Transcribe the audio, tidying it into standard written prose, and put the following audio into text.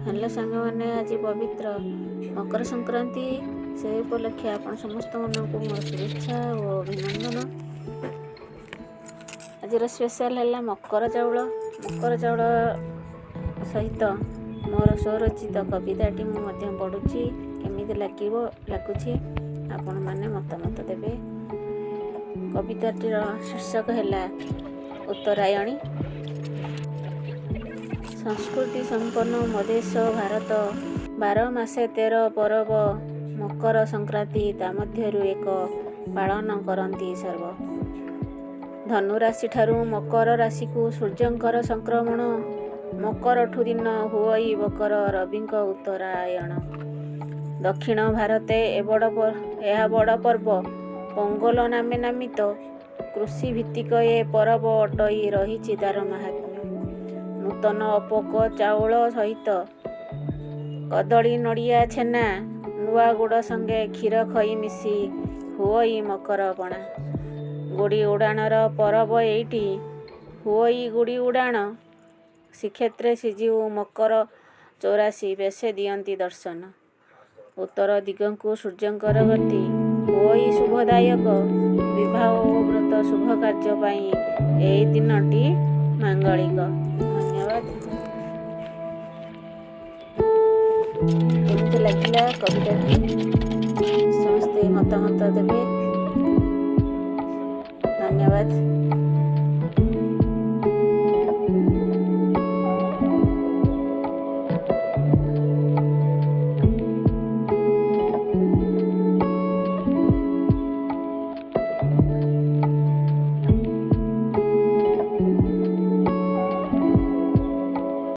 Hello सांग मैंने आज पवित्र मकर संक्रांति से उपलक्षे आपण समस्त मन को मोर शुभेच्छा और अभिनंदन। आज स्पेशल है मकर चाउल सहित मोर स्वरचित कविताटी मुझे पढ़ुची केमिति लगुच आपण मैंने मतामत देवे। कविताटीर शीर्षक है उत्तरायणी। संस्कृति संपन्न मदेश भारत 12 मासे 13 परब मकर संक्रांति ता मध्यरु एक पालन करती सर्व। धनु राशि ठारू मकर राशि को सूर्यंकर संक्रमण मकर ठु दिन हुई बकर रविंक उत्तरायण। दक्षिण भारते यह बड़ पर्व पोंगल नामे नामित कृषि भित्तिक ए परब अटई रही तार महात्म्य। नूतन अपोक चाउल सहित कदली नड़िया छेना नुआ गुड़ संगे क्षीर खई मिसी हुई मकर पणा। गुड़ी उड़ाणर परब एइटी हुई गुड़ी उड़ाण। श्रीक्षेत्रे श्रीजीव मकर 84 बेसे दियंती दर्शन। उत्तर दिगंकु सूर्यंकर गति हुई शुभदायक। विवाह और व्रत शुभ कार्य पाई एई दिनटी मांगलिक। धन्यवाद। केमती लगिला कविता समस्ते मतामत देवे। धन्यवाद।